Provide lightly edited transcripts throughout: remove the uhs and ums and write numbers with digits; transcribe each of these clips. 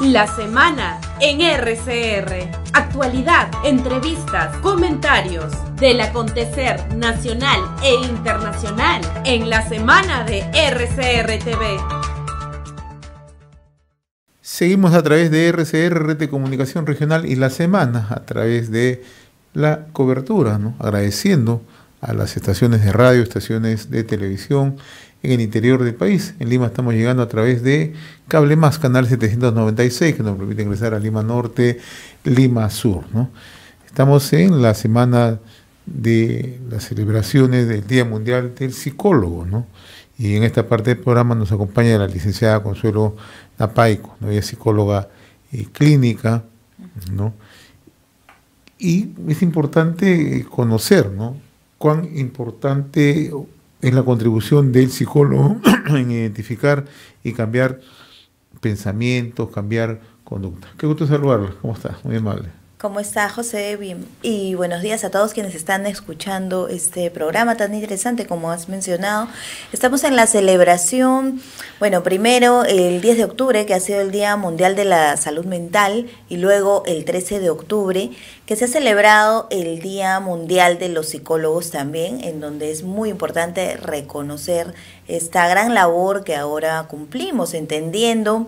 La semana en RCR. Actualidad, entrevistas, comentarios del acontecer nacional e internacional en la semana de RCR TV. Seguimos a través de RCR, Red de Comunicación Regional, y la semana a través de la cobertura, ¿no? Agradeciendo a las estaciones de radio, estaciones de televisión en el interior del país. En Lima estamos llegando a través de Cable Más, canal 796, que nos permite ingresar a Lima Norte, Lima Sur, ¿no? Estamos en la semana de las celebraciones del Día Mundial del Psicólogo, ¿no? Y en esta parte del programa nos acompaña la licenciada Consuelo Napaico, ¿no? Ella es psicóloga clínica, ¿no? Y es importante conocer, ¿no?, cuán importante es la contribución del psicólogo en identificar y cambiar pensamientos, cambiar conducta. Qué gusto saludarla. ¿Cómo está? Muy amable. ¿Cómo está, José? Bien. Y buenos días a todos quienes están escuchando este programa tan interesante como has mencionado. Estamos en la celebración, bueno, primero el 10 de octubre, que ha sido el Día Mundial de la Salud Mental, y luego el 13 de octubre, que se ha celebrado el Día Mundial de los Psicólogos también, en donde es muy importante reconocer esta gran labor que ahora cumplimos, entendiendo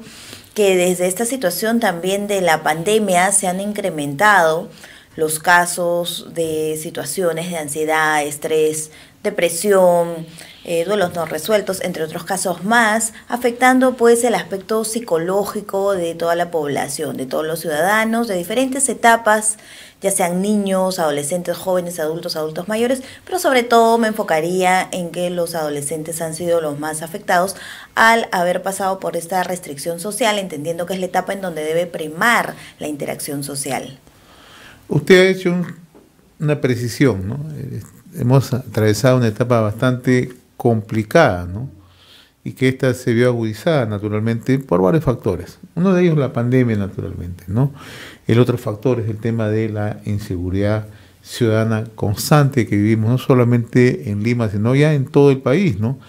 que desde esta situación también de la pandemia se han incrementado los casos de situaciones de ansiedad, estrés, depresión, duelos no resueltos, entre otros casos más, afectando pues el aspecto psicológico de toda la población, de todos los ciudadanos, de diferentes etapas, ya sean niños, adolescentes, jóvenes, adultos mayores, pero sobre todo me enfocaría en que los adolescentes han sido los más afectados al haber pasado por esta restricción social, entendiendo que es la etapa en donde debe primar la interacción social. Usted ha hecho una precisión, ¿no? Hemos atravesado una etapa bastante complicada, ¿no? Y que esta se vio agudizada naturalmente por varios factores. Uno de ellos la pandemia, naturalmente, ¿no? El otro factor es el tema de la inseguridad ciudadana constante que vivimos, no solamente en Lima, sino ya en todo el país, ¿no?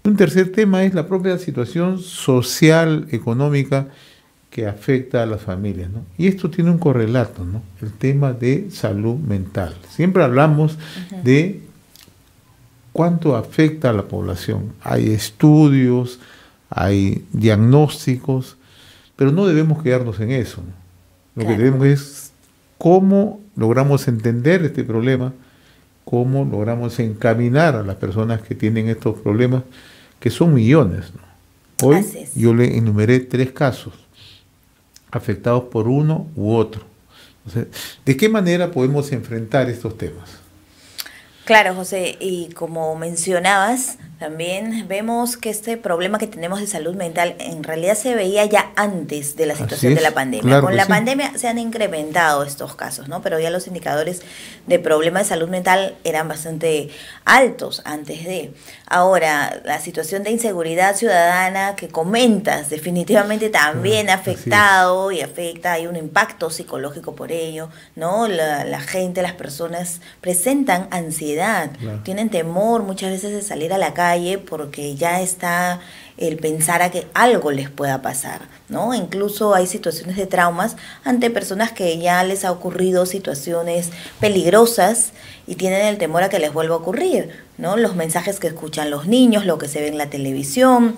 Un tercer tema es la propia situación social, económica, que afecta a las familias, ¿no? Y esto tiene un correlato, ¿no? El tema de salud mental. Siempre hablamos de cuánto afecta a la población. Hay estudios, hay diagnósticos, pero no debemos quedarnos en eso, ¿no? Lo que debemos es cómo logramos entender este problema, cómo logramos encaminar a las personas que tienen estos problemas, que son millones, ¿no? Hoy yo le enumeré 3 casos afectados por uno u otro. Entonces, ¿de qué manera podemos enfrentar estos temas? Claro, José, y como mencionabas, también vemos que este problema que tenemos de salud mental en realidad se veía ya antes de la situación de la pandemia. Claro, con la pandemia se han incrementado estos casos, ¿no? Pero ya los indicadores de problema de salud mental eran bastante altos antes de. Ahora, la situación de inseguridad ciudadana que comentas definitivamente también ha afectado y afecta, hay un impacto psicológico por ello, ¿no? La gente, las personas presentan ansiedad, tienen temor muchas veces de salir a la calle porque ya está el pensar a que algo les pueda pasar, ¿no? Incluso hay situaciones de traumas ante personas que ya les ha ocurrido situaciones peligrosas y tienen el temor a que les vuelva a ocurrir, ¿no? Los mensajes que escuchan los niños, lo que se ve en la televisión.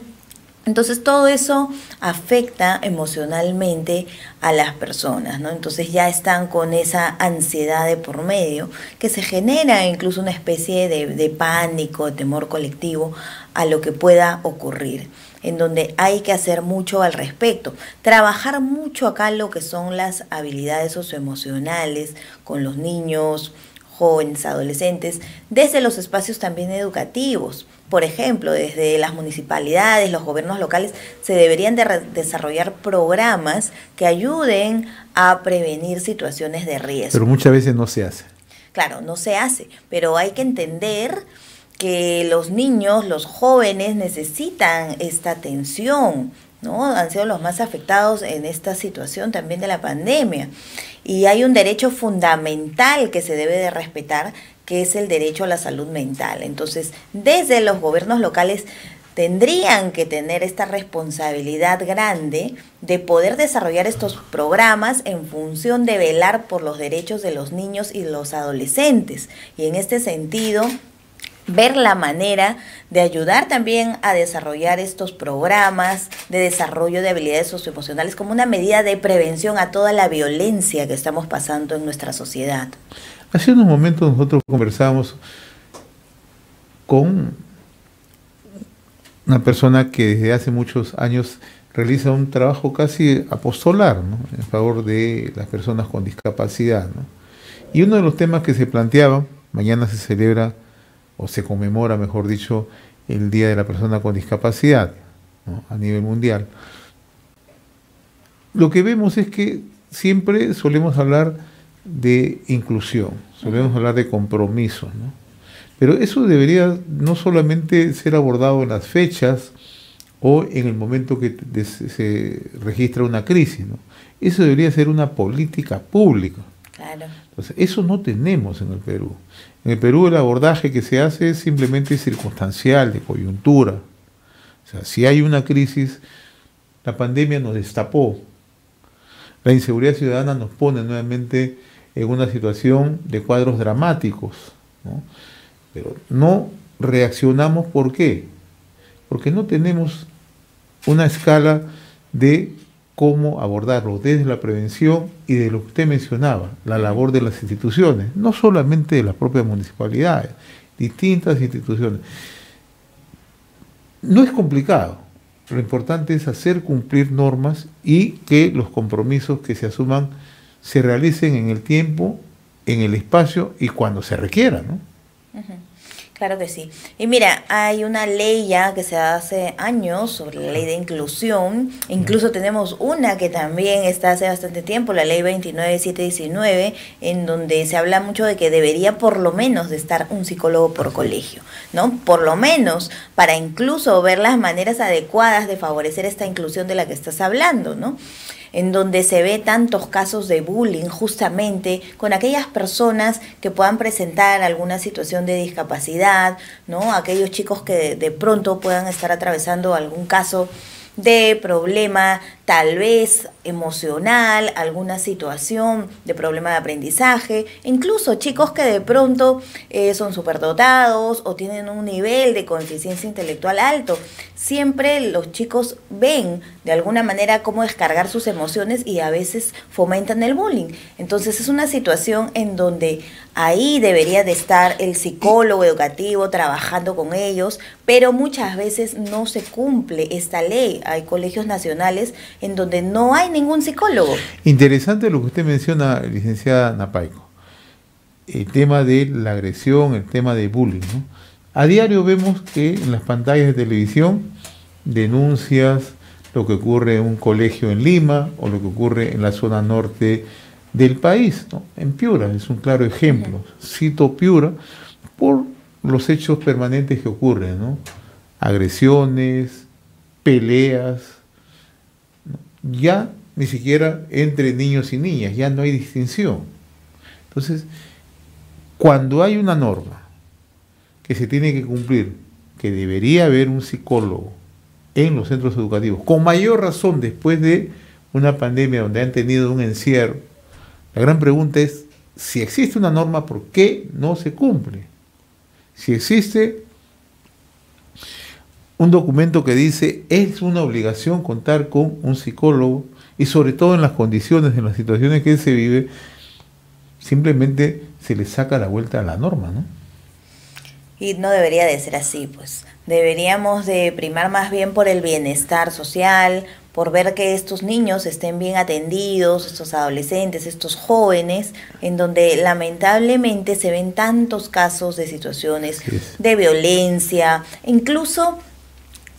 Entonces todo eso afecta emocionalmente a las personas, ¿no? Entonces ya están con esa ansiedad de por medio que se genera incluso una especie de pánico, de temor colectivo a lo que pueda ocurrir, en donde hay que hacer mucho al respecto. Trabajar mucho acá lo que son las habilidades socioemocionales con los niños, jóvenes, adolescentes, desde los espacios también educativos. Por ejemplo, desde las municipalidades, los gobiernos locales, se deberían de desarrollar programas que ayuden a prevenir situaciones de riesgo. Pero muchas veces no se hace. Claro, no se hace, pero hay que entender que los niños, los jóvenes necesitan esta atención, ¿no? Han sido los más afectados en esta situación también de la pandemia. Y hay un derecho fundamental que se debe de respetar, que es el derecho a la salud mental. Entonces, desde los gobiernos locales tendrían que tener esta responsabilidad grande de poder desarrollar estos programas en función de velar por los derechos de los niños y los adolescentes. Y en este sentido, ver la manera de ayudar también a desarrollar estos programas de desarrollo de habilidades socioemocionales como una medida de prevención a toda la violencia que estamos pasando en nuestra sociedad. Hace unos momentos nosotros conversábamos con una persona que desde hace muchos años realiza un trabajo casi apostolar, ¿no?, en favor de las personas con discapacidad, ¿no? Y uno de los temas que se planteaba, mañana se celebra o se conmemora, mejor dicho, el Día de la Persona con Discapacidad, ¿no?, a nivel mundial. Lo que vemos es que siempre solemos hablar de inclusión, solemos hablar de compromiso, ¿no? Pero eso debería no solamente ser abordado en las fechas o en el momento que se registra una crisis, ¿no? Eso debería ser una política pública. Claro. Entonces, eso no tenemos en el Perú. En el Perú el abordaje que se hace es simplemente circunstancial, de coyuntura. O sea, si hay una crisis, la pandemia nos destapó. La inseguridad ciudadana nos pone nuevamente en una situación de cuadros dramáticos, ¿no? Pero no reaccionamos, ¿por qué? Porque no tenemos una escala de cómo abordarlo desde la prevención y de lo que usted mencionaba, la labor de las instituciones, no solamente de las propias municipalidades, distintas instituciones. No es complicado, lo importante es hacer cumplir normas y que los compromisos que se asuman se realicen en el tiempo, en el espacio y cuando se requiera, ¿no? Claro que sí. Y mira, hay una ley ya que se hace años sobre la ley de inclusión. Incluso tenemos una que también está hace bastante tiempo, la ley 29719, en donde se habla mucho de que debería por lo menos de estar un psicólogo por colegio, ¿no? Por lo menos para incluso ver las maneras adecuadas de favorecer esta inclusión de la que estás hablando, ¿no? En donde se ve tantos casos de bullying justamente con aquellas personas que puedan presentar alguna situación de discapacidad, ¿no? Aquellos chicos que de pronto puedan estar atravesando algún caso de problema tal vez emocional, alguna situación de problema de aprendizaje, incluso chicos que de pronto son superdotados o tienen un nivel de coeficiencia intelectual alto. Siempre los chicos ven de alguna manera cómo descargar sus emociones y a veces fomentan el bullying. Entonces es una situación en donde ahí debería de estar el psicólogo educativo trabajando con ellos, pero muchas veces no se cumple esta ley. Hay colegios nacionales en donde no hay ningún psicólogo. Interesante lo que usted menciona, licenciada Napaico. El tema de la agresión, el tema de bullying, ¿no? A diario vemos que en las pantallas de televisión denuncias lo que ocurre en un colegio en Lima o lo que ocurre en la zona norte del país, ¿no? En Piura es un claro ejemplo. Cito Piura por los hechos permanentes que ocurren, ¿no? Agresiones, peleas, ¿no? Ya ni siquiera entre niños y niñas, ya no hay distinción. Entonces, cuando hay una norma que se tiene que cumplir, que debería haber un psicólogo en los centros educativos, con mayor razón después de una pandemia donde han tenido un encierro, la gran pregunta es, si existe una norma, ¿por qué no se cumple? Si existe un documento que dice, es una obligación contar con un psicólogo, y sobre todo en las condiciones, en las situaciones que se vive, simplemente se le saca la vuelta a la norma, ¿no? Y no debería de ser así, pues. Deberíamos de primar más bien por el bienestar social, por ver que estos niños estén bien atendidos, estos adolescentes, estos jóvenes, en donde lamentablemente se ven tantos casos de situaciones de violencia, incluso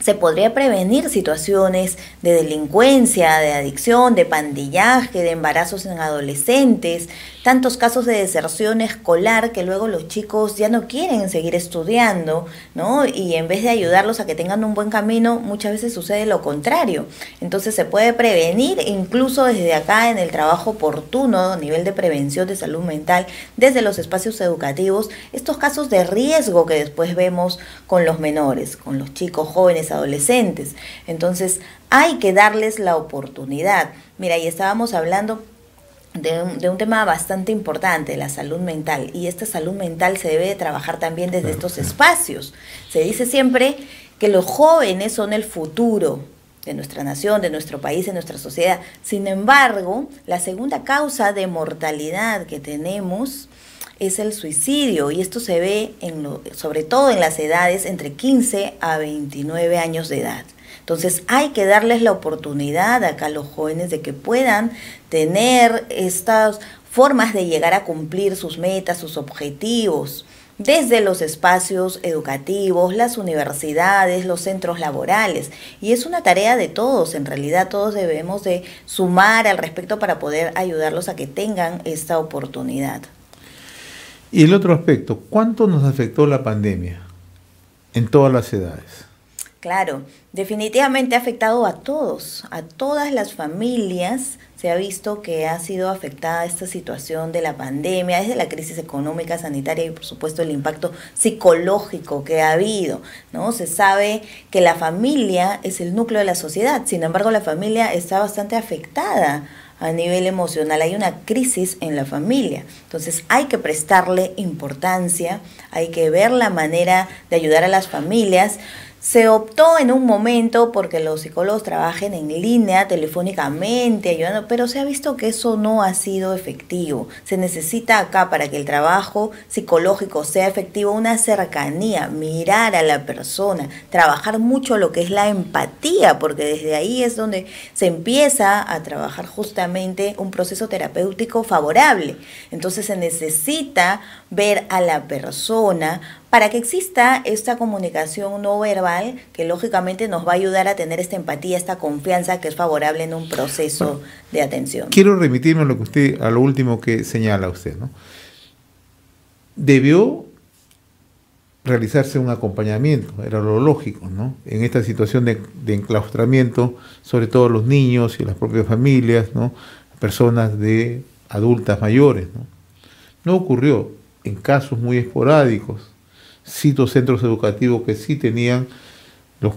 se podría prevenir situaciones de delincuencia, de adicción, de pandillaje, de embarazos en adolescentes, tantos casos de deserción escolar que luego los chicos ya no quieren seguir estudiando, ¿no? Y en vez de ayudarlos a que tengan un buen camino, muchas veces sucede lo contrario. Entonces se puede prevenir incluso desde acá en el trabajo oportuno a nivel de prevención de salud mental, desde los espacios educativos, estos casos de riesgo que después vemos con los menores, con los chicos jóvenes, adolescentes. Entonces hay que darles la oportunidad. Mira, y estábamos hablando de un tema bastante importante, la salud mental, y esta salud mental se debe de trabajar también desde estos espacios. Se dice siempre que los jóvenes son el futuro de nuestra nación, de nuestro país, de nuestra sociedad. Sin embargo, la segunda causa de mortalidad que tenemos es el suicidio, y esto se ve sobre todo en las edades entre 15 a 29 años de edad. Entonces hay que darles la oportunidad acá a los jóvenes de que puedan tener estas formas de llegar a cumplir sus metas, sus objetivos, desde los espacios educativos, las universidades, los centros laborales. Y es una tarea de todos, en realidad todos debemos de sumar al respecto para poder ayudarlos a que tengan esta oportunidad. Y el otro aspecto, ¿cuánto nos afectó la pandemia en todas las edades? Claro, definitivamente ha afectado a todos, a todas las familias. Se ha visto que ha sido afectada esta situación de la pandemia, desde la crisis económica, sanitaria y por supuesto el impacto psicológico que ha habido, ¿no? Se sabe que la familia es el núcleo de la sociedad, sin embargo la familia está bastante afectada a nivel emocional, hay una crisis en la familia. Entonces hay que prestarle importancia, hay que ver la manera de ayudar a las familias. Se optó en un momento porque los psicólogos trabajen en línea, telefónicamente, ayudando, pero se ha visto que eso no ha sido efectivo. Se necesita acá, para que el trabajo psicológico sea efectivo, una cercanía, mirar a la persona, trabajar mucho lo que es la empatía, porque desde ahí es donde se empieza a trabajar justamente un proceso terapéutico favorable. Entonces se necesita ver a la persona para que exista esta comunicación no verbal que lógicamente nos va a ayudar a tener esta empatía, esta confianza que es favorable en un proceso de atención. Quiero remitirme a lo último que señala usted, ¿no? Debió realizarse un acompañamiento, era lo lógico, ¿no? En esta situación de enclaustramiento, sobre todo los niños y las propias familias, ¿no? Personas de adultas mayores, ¿no? No ocurrió, en casos muy esporádicos. Cito centros educativos que sí tenían los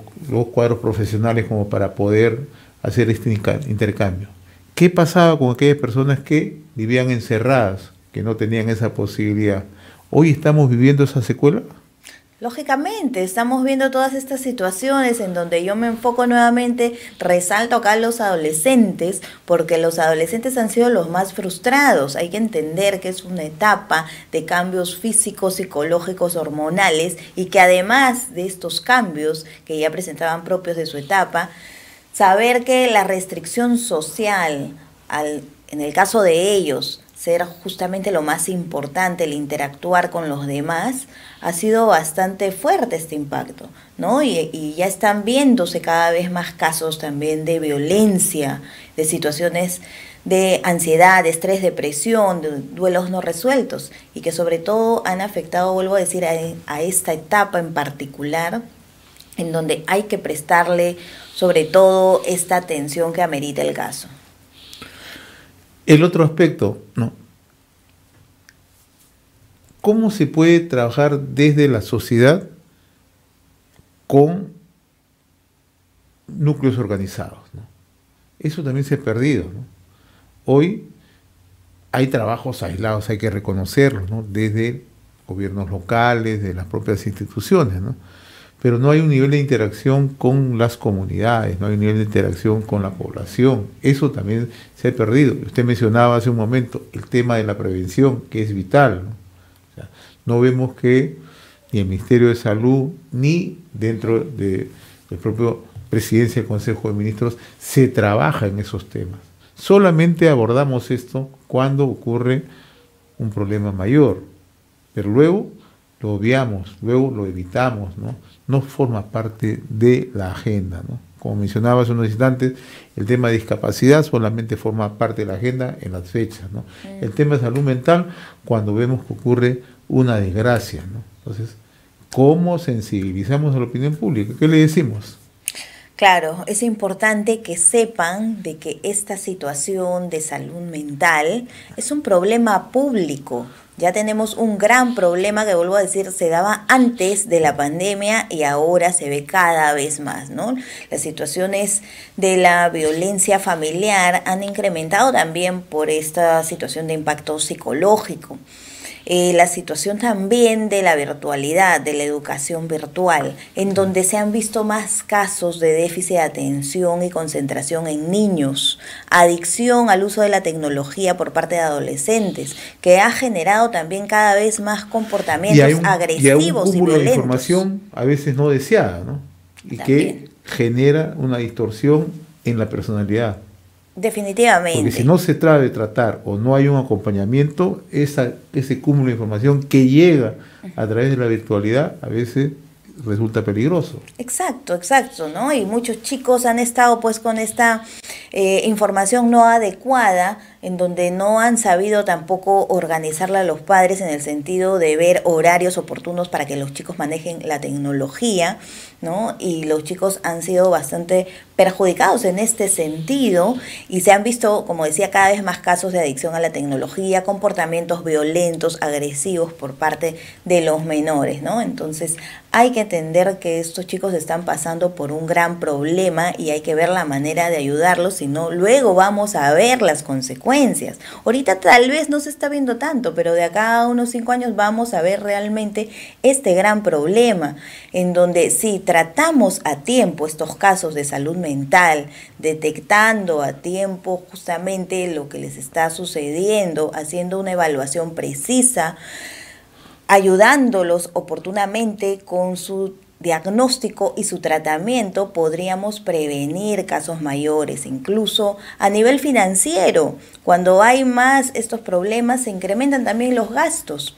cuadros profesionales como para poder hacer este intercambio. ¿Qué pasaba con aquellas personas que vivían encerradas, que no tenían esa posibilidad? ¿Hoy estamos viviendo esa secuela? Lógicamente, estamos viendo todas estas situaciones en donde yo me enfoco nuevamente, resalto acá a los adolescentes, porque los adolescentes han sido los más frustrados. Hay que entender que es una etapa de cambios físicos, psicológicos, hormonales, y que además de estos cambios que ya presentaban propios de su etapa, saber que la restricción social, en el caso de ellos, ser justamente lo más importante, el interactuar con los demás, ha sido bastante fuerte este impacto, ¿no? Y ya están viéndose cada vez más casos también de violencia, de situaciones de ansiedad, de estrés, depresión, de duelos no resueltos, y que sobre todo han afectado, vuelvo a decir, a esta etapa en particular, en donde hay que prestarle sobre todo esta atención que amerita el caso. El otro aspecto, ¿no? ¿Cómo se puede trabajar desde la sociedad con núcleos organizados, ¿no? Eso también se ha perdido, ¿no? Hoy hay trabajos aislados, hay que reconocerlos, ¿no? Desde gobiernos locales, de las propias instituciones, ¿no? Pero no hay un nivel de interacción con las comunidades, no hay un nivel de interacción con la población. Eso también se ha perdido. Usted mencionaba hace un momento el tema de la prevención, que es vital, ¿no? O sea, no vemos que ni el Ministerio de Salud, ni dentro del propio Presidencia del Consejo de Ministros, se trabaja en esos temas. Solamente abordamos esto cuando ocurre un problema mayor, pero luego lo obviamos, luego lo evitamos, ¿no? no forma parte de la agenda, ¿no? Como mencionaba hace unos instantes, el tema de discapacidad solamente forma parte de la agenda en las fechas, ¿no? El tema de salud mental cuando vemos que ocurre una desgracia, ¿no? Entonces, ¿cómo sensibilizamos a la opinión pública? ¿Qué le decimos? Claro, es importante que sepan de que esta situación de salud mental es un problema público. Ya tenemos un gran problema que, vuelvo a decir, se daba antes de la pandemia y ahora se ve cada vez más, ¿no? Las situaciones de la violencia familiar han incrementado también por esta situación de impacto psicológico. La situación también de la virtualidad, de la educación virtual, en donde se han visto más casos de déficit de atención y concentración en niños, adicción al uso de la tecnología por parte de adolescentes, que ha generado también cada vez más comportamientos agresivos y violentos. Un cúmulo de información a veces no deseada, ¿no? Y también, que genera una distorsión en la personalidad. Definitivamente. Porque si no se trata de tratar o no hay un acompañamiento, ese cúmulo de información que llega a través de la virtualidad a veces resulta peligroso. Exacto, ¿no? Y muchos chicos han estado pues con esta información no adecuada, en donde no han sabido tampoco organizarla a los padres en el sentido de ver horarios oportunos para que los chicos manejen la tecnología, ¿no? Y los chicos han sido bastante perjudicados en este sentido y se han visto, como decía, cada vez más casos de adicción a la tecnología, comportamientos violentos, agresivos por parte de los menores, ¿no? Entonces hay que entender que estos chicos están pasando por un gran problema y hay que ver la manera de ayudarlos, si no, luego vamos a ver las consecuencias. Ahorita tal vez no se está viendo tanto, pero de acá a unos 5 años vamos a ver realmente este gran problema, en donde si tratamos a tiempo estos casos de salud mental, detectando a tiempo justamente lo que les está sucediendo, haciendo una evaluación precisa, ayudándolos oportunamente con su diagnóstico y su tratamiento, podríamos prevenir casos mayores. Incluso a nivel financiero, cuando hay más estos problemas, se incrementan también los gastos.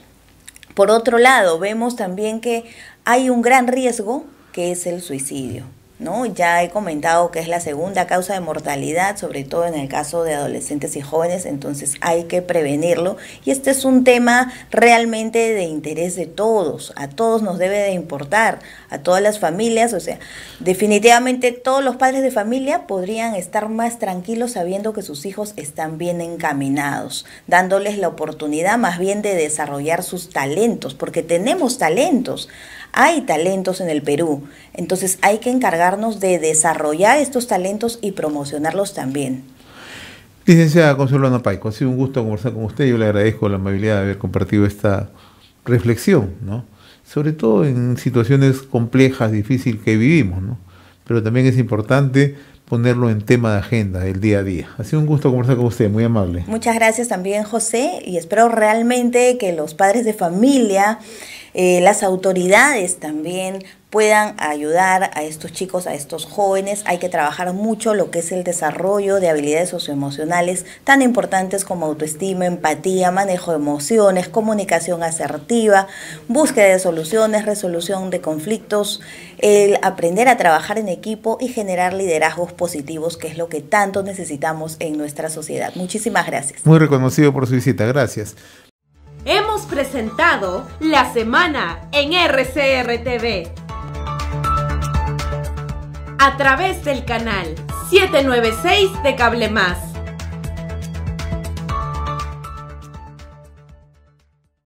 Por otro lado, vemos también que hay un gran riesgo, que es el suicidio, ¿no? Ya he comentado que es la segunda causa de mortalidad, sobre todo en el caso de adolescentes y jóvenes, entonces hay que prevenirlo. Y este es un tema realmente de interés de todos, a todos nos debe de importar, a todas las familias, o sea, definitivamente todos los padres de familia podrían estar más tranquilos sabiendo que sus hijos están bien encaminados, dándoles la oportunidad más bien de desarrollar sus talentos, porque tenemos talentos. Hay talentos en el Perú, entonces hay que encargarnos de desarrollar estos talentos y promocionarlos también. Licenciada Consuelo Napaico, ha sido un gusto conversar con usted. Yo le agradezco la amabilidad de haber compartido esta reflexión, ¿no? Sobre todo en situaciones complejas, difíciles que vivimos, ¿no? Pero también es importante ponerlo en tema de agenda del día a día. Ha sido un gusto conversar con usted, muy amable. Muchas gracias también, José, y espero realmente que los padres de familia, las autoridades también puedan ayudar a estos chicos, a estos jóvenes. Hay que trabajar mucho lo que es el desarrollo de habilidades socioemocionales tan importantes como autoestima, empatía, manejo de emociones, comunicación asertiva, búsqueda de soluciones, resolución de conflictos, el aprender a trabajar en equipo y generar liderazgos positivos, que es lo que tanto necesitamos en nuestra sociedad. Muchísimas gracias. Muy reconocido por su visita, gracias. Hemos presentado La Semana en RCR TV a través del canal 796 de Cable Más.